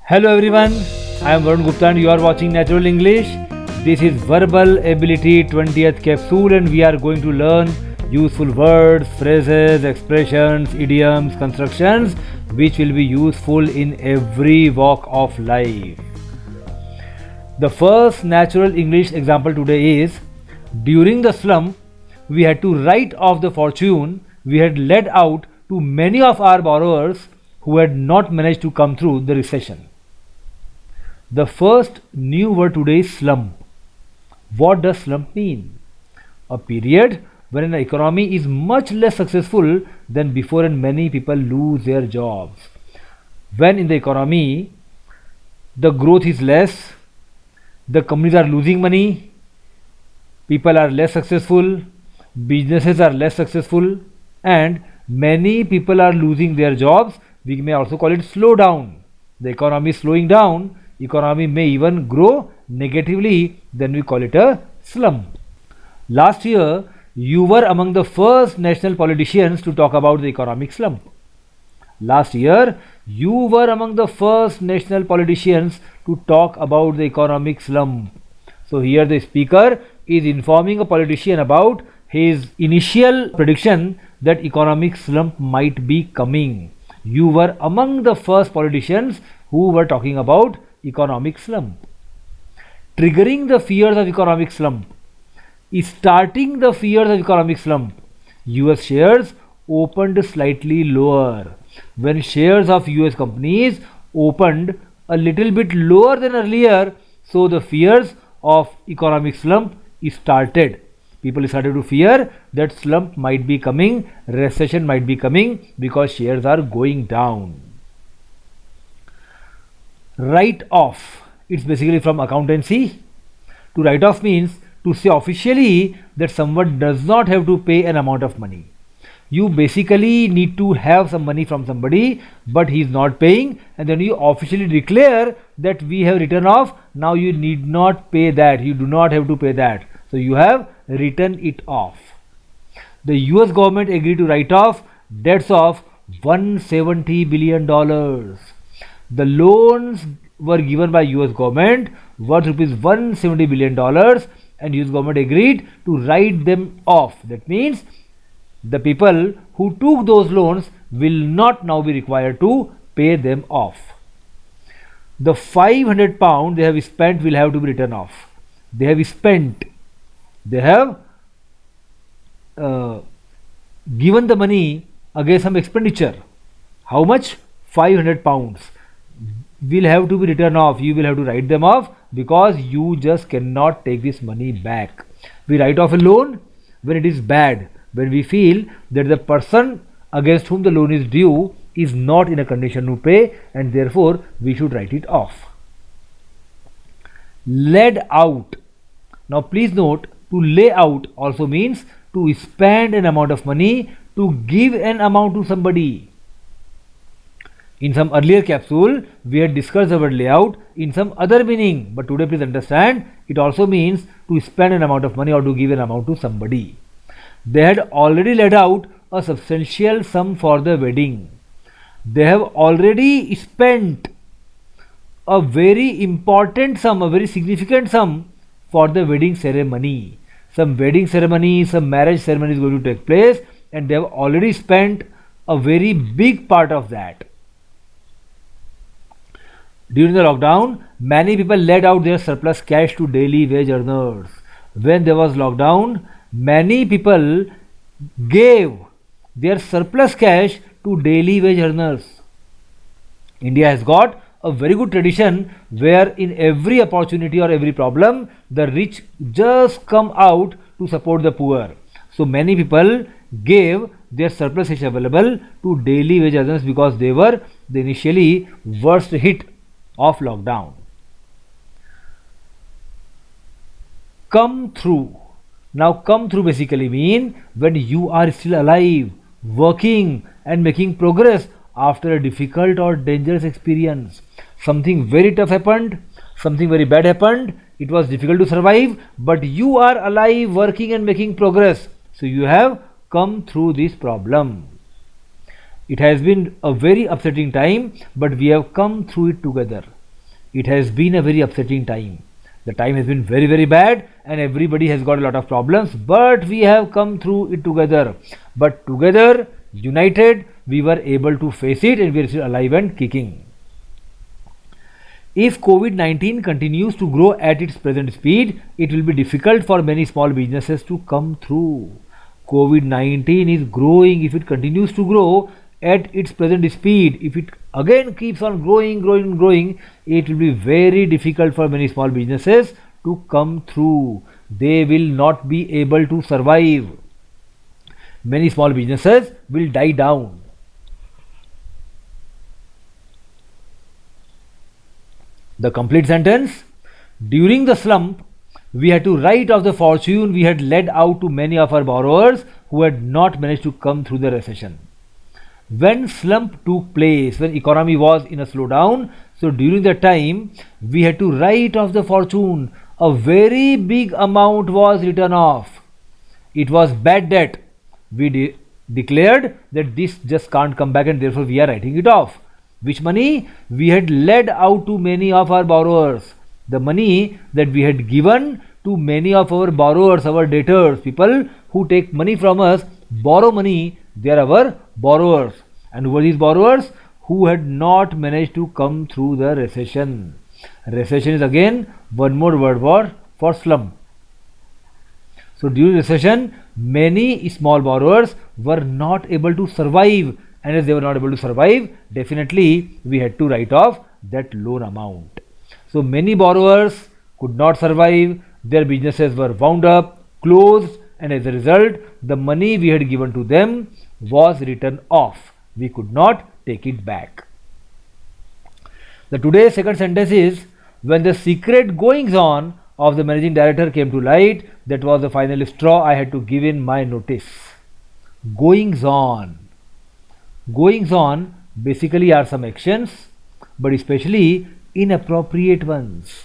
Hello everyone, I am Varun Gupta and you are watching Natural English. This is Verbal Ability 20th capsule and we are going to learn useful words, phrases, expressions, idioms, constructions which will be useful in every walk of life. The first Natural English example today is, during the slump, we had to write off the fortune we had led out to many of our borrowers who had not managed to come through the recession. The first new word today is slump. What does slump mean? A period when an economy is much less successful than before and many people lose their jobs. When in the economy the growth is less, the companies are losing money, people are less successful, businesses are less successful, and many people are losing their jobs, we may also call it slowdown. The economy is slowing down. Economy may even grow negatively, then we call it a slump. Last year, you were among the first national politicians to talk about the economic slump. Last year, you were among the first national politicians to talk about the economic slump. So here the speaker is informing a politician about his initial prediction that economic slump might be coming. You were among the first politicians who were talking about economic slump. Triggering the fears of economic slump is starting the fears of economic slump. US shares opened slightly lower. When shares of US companies opened a little bit lower than earlier, so the fears of economic slump is started. People started to fear that slump might be coming, recession might be coming because shares are going down. Write off, it's basically from accountancy. To write off means to say officially that someone does not have to pay an amount of money. You basically need to have some money from somebody, but he is not paying, and then you officially declare that we have written off, now you need not pay that, you do not have to pay that. So you have written it off. The US government agreed to write off debts of $170 billion. The loans were given by US government worth rupees $170 billion and US government agreed to write them off. That means the people who took those loans will not now be required to pay them off. The £500 they have spent will have to be written off. They have spent. They have given the money against some expenditure. How much? £500 will have to be written off. You will have to write them off because you just cannot take this money back. We write off a loan when it is bad, when we feel that the person against whom the loan is due is not in a condition to pay, and therefore we should write it off. Led out. Now please note, to lay out also means to spend an amount of money, to give an amount to somebody. In some earlier capsule, we had discussed the word layout in some other meaning, but today please understand, it also means to spend an amount of money or to give an amount to somebody. They had already laid out a substantial sum for the wedding. They have already spent a very important sum, a very significant sum for the wedding ceremony. Some wedding ceremony, some marriage ceremony is going to take place, and they have already spent a very big part of that. During the lockdown, many people led out their surplus cash to daily wage earners. When there was lockdown, many people gave their surplus cash to daily wage earners. India has got a very good tradition where in every opportunity or every problem, the rich just come out to support the poor. So many people gave their surplus cash available to daily wage earners because they were the initially worst hit of lockdown. Come through. Now come through basically mean when you are still alive, working and making progress after a difficult or dangerous experience. Something very tough happened, something very bad happened, it was difficult to survive, but you are alive, working and making progress. So you have come through this problem. It has been a very upsetting time, but we have come through it together. It has been a very upsetting time. The time has been very, very bad, and everybody has got a lot of problems, but we have come through it together. But together, united, we were able to face it, and we are still alive and kicking. If COVID-19 continues to grow at its present speed, it will be difficult for many small businesses to come through. COVID-19 is growing. If it continues to grow at its present speed, if it again keeps on growing, it will be very difficult for many small businesses to come through. They will not be able to survive. Many small businesses will die down. The complete sentence: during the slump, we had to write off the fortune we had led out to many of our borrowers who had not managed to come through the recession. When slump took place, when economy was in a slowdown, so during that time we had to write off the fortune. A very big amount was written off. It was bad debt. We declared that this just can't come back, and therefore we are writing it off. Which money? We had led out to many of our borrowers. The money that we had given to many of our borrowers, our debtors, people who take money from us, borrow money, they are our borrowers. And who were these borrowers? Who had not managed to come through the recession. Recession is again one more word for slump. So during recession, many small borrowers were not able to survive, and as they were not able to survive, definitely we had to write off that loan amount. So many borrowers could not survive, their businesses were wound up, closed, and as a result, the money we had given to them was written off. We could not take it back. The today's second sentence is: when the secret goings on of the managing director came to light, that was the final straw. I had to give in my notice. Goings on. Goings on basically are some actions, but especially inappropriate ones.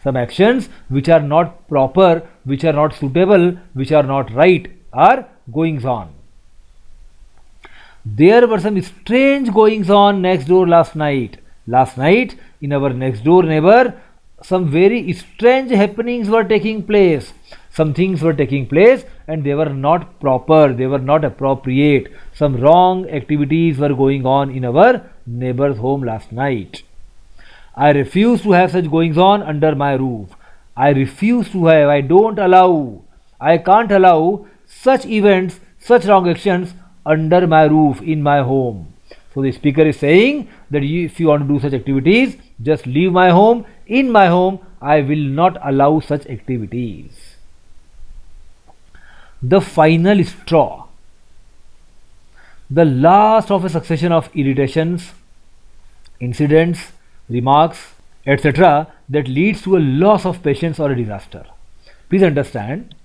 Some actions which are not proper, which are not suitable, which are not right, are goings on. There were some strange goings on next door last night. Last night, in our next door neighbor, some very strange happenings were taking place. Some things were taking place and they were not proper, they were not appropriate. Some wrong activities were going on in our neighbor's home last night. I refuse to have such goings on under my roof. I refuse to have, I don't allow, I can't allow such events, such wrong actions under my roof, in my home. So the speaker is saying that if you want to do such activities, just leave my home. In my home, I will not allow such activities. The final straw. The last of a succession of irritations, incidents, remarks, etc. that leads to a loss of patience or a disaster. Please understand,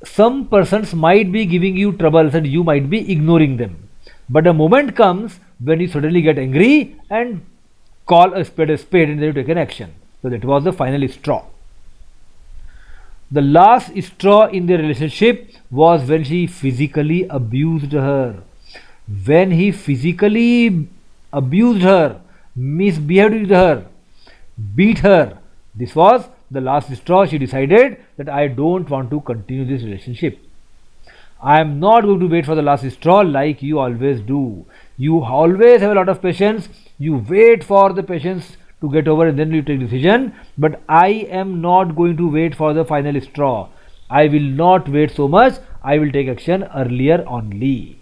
some persons might be giving you troubles and you might be ignoring them. But a moment comes when you suddenly get angry and call a spade and then you take an action. So that was the final straw. The last straw in their relationship was when she physically abused her. When he physically abused her, misbehaved with her, beat her. This was the last straw. She decided that I don't want to continue this relationship. I am not going to wait for the last straw like you always do. You always have a lot of patience. You wait for the patience to get over and then you take decision. But I am not going to wait for the final straw. I will not wait so much. I will take action earlier only.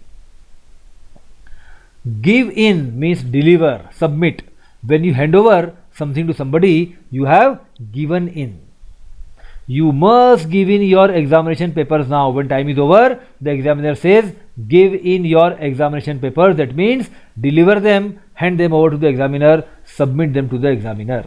Give in means deliver, submit. When you hand over something to somebody, you have given in. You must give in your examination papers now. When time is over, the examiner says, give in your examination papers. That means deliver them, hand them over to the examiner, submit them to the examiner.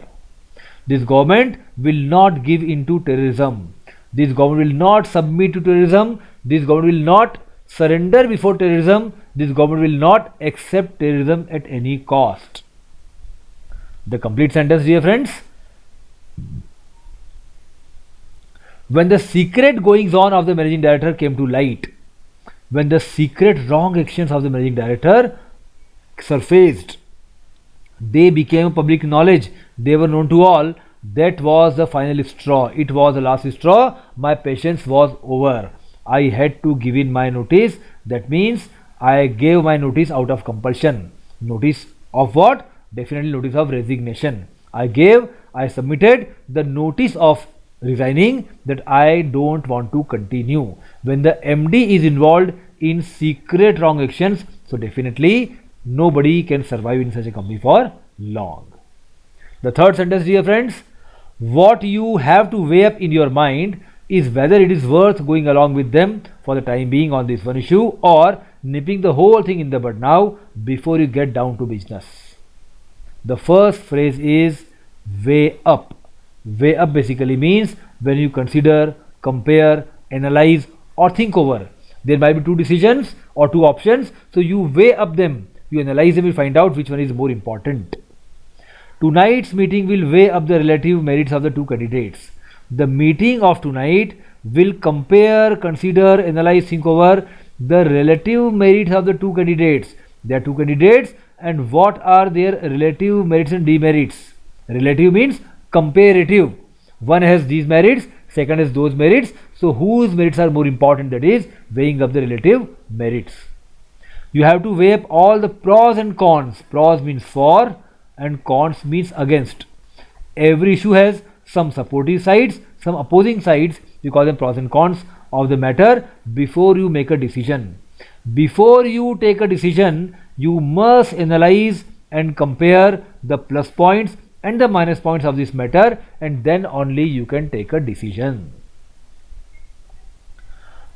This government will not give in to terrorism. This government will not submit to terrorism. This government will not surrender before terrorism. This government will not accept terrorism at any cost. The complete sentence, dear friends. When the secret goings on of the managing director came to light, when the secret wrong actions of the managing director surfaced, they became public knowledge they were known to all. That was the final straw. It was the last straw. My patience was over. I had to give in my notice. That means I gave my notice out of compulsion. Notice of what? Definitely notice of resignation. I submitted the notice of resigning, that I don't want to continue. When the MD is involved in secret wrong actions, so definitely nobody can survive in such a company for long. The third sentence, dear friends, what you have to weigh up in your mind is whether it is worth going along with them for the time being on this one issue, or nipping the whole thing in the bud now before you get down to business. The first phrase is weigh up. Weigh up basically means when you consider, compare, analyze or think over. There might be two decisions or two options, so you weigh up them, you analyze them, you find out which one is more important. Tonight's meeting will weigh up the relative merits of the two candidates. The meeting of tonight will compare, consider, analyze, think over the relative merits of the two candidates. There are two candidates and what are their relative merits and demerits. Relative means comparative. One has these merits, second has those merits. So whose merits are more important? That is weighing up the relative merits. You have to weigh up all the pros and cons. Pros means for and cons means against. Every issue has some supportive sides, some opposing sides. We call them pros and cons of the matter before you make a decision. Before you take a decision, you must analyze and compare the plus points and the minus points of this matter, and then only you can take a decision.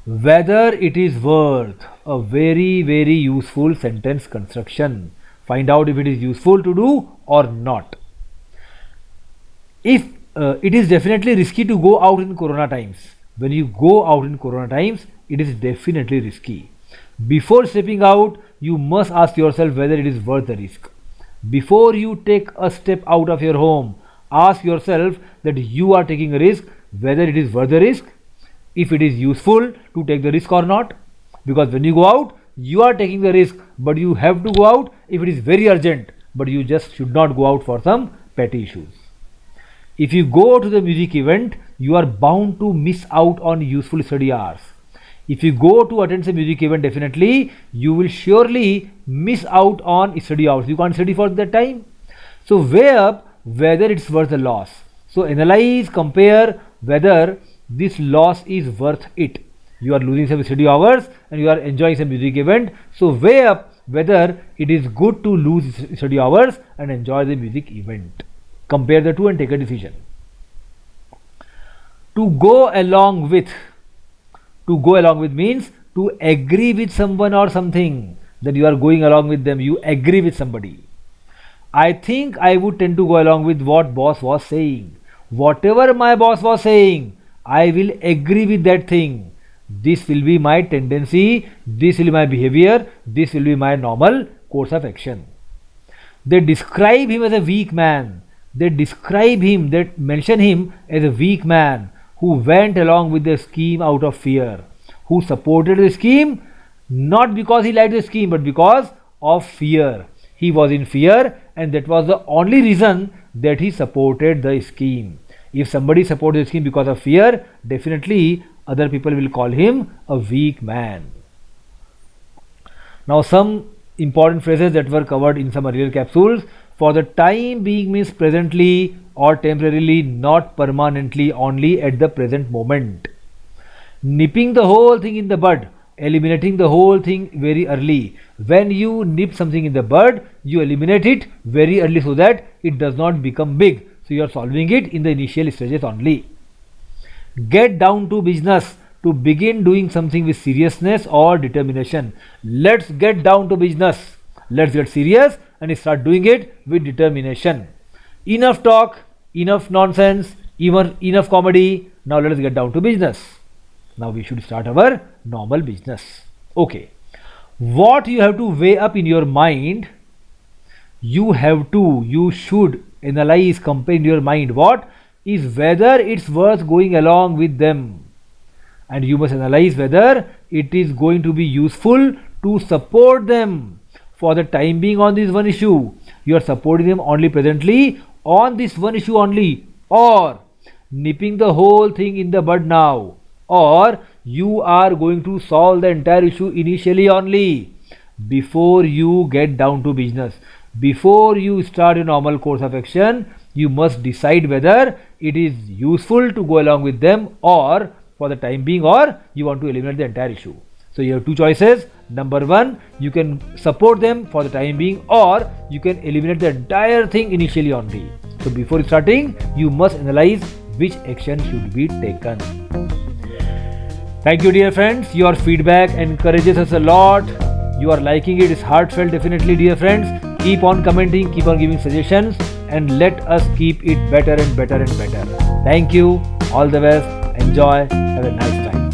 Whether it is worth, a very useful sentence construction. Find out if it is useful to do or not. If it is definitely risky to go out in corona times. When you go out in corona times, it is definitely risky. Before stepping out, you must ask yourself whether it is worth the risk. Before you take a step out of your home, ask yourself that you are taking a risk, whether it is worth the risk, if it is useful to take the risk or not. Because when you go out, you are taking the risk, but you have to go out if it is very urgent, but you just should not go out for some petty issues. If you go to the music event, you are bound to miss out on useful study hours. If you go to attend a music event, definitely you will surely miss out on study hours. You can't study for that time. So weigh up whether it's worth the loss. So analyze, compare whether this loss is worth it. You are losing some study hours and you are enjoying some music event. So weigh up whether it is good to lose study hours and enjoy the music event. Compare the two and take a decision. To go along with means to agree with someone or something. Then you are going along with them, you agree with somebody. I think I would tend to go along with what boss was saying. Whatever my boss was saying, I will agree with that thing. This will be my tendency, this will be my behavior, this will be my normal course of action. They describe him as a weak man. They mention him as a weak man who went along with the scheme out of fear, who supported the scheme not because he liked the scheme but because of fear. He was in fear and that was the only reason that he supported the scheme. If somebody supports the scheme because of fear, definitely other people will call him a weak man. Now some important phrases that were covered in some earlier capsules. For the time being means presently or temporarily, not permanently, only at the present moment. Nipping the whole thing in the bud, eliminating the whole thing very early. When you nip something in the bud, you eliminate it very early so that it does not become big. So you are solving it in the initial stages only. Get down to business, to begin doing something with seriousness or determination. Let's get down to business. Let's get serious and start doing it with determination. Enough talk, enough nonsense, even enough comedy. Now let us get down to business. Now we should start our normal business. Okay. What you have to weigh up in your mind, you should analyze, compare in your mind what is whether it's worth going along with them. And you must analyze whether it is going to be useful to support them for the time being on this one issue. You are supporting them only presently, on this one issue only, or nipping the whole thing in the bud now, or you are going to solve the entire issue initially only before you get down to business. Before you start a normal course of action, you must decide whether it is useful to go along with them or for the time being, or you want to eliminate the entire issue. So you have two choices. Number one, you can support them for the time being, or you can eliminate the entire thing initially only. So before starting, you must analyze which action should be taken. Thank you, dear friends. Your feedback encourages us a lot. You are liking it. It's heartfelt, definitely, dear friends. Keep on commenting, keep on giving suggestions, and let us keep it better and better and better. Thank you. All the best. Enjoy. Have a nice time.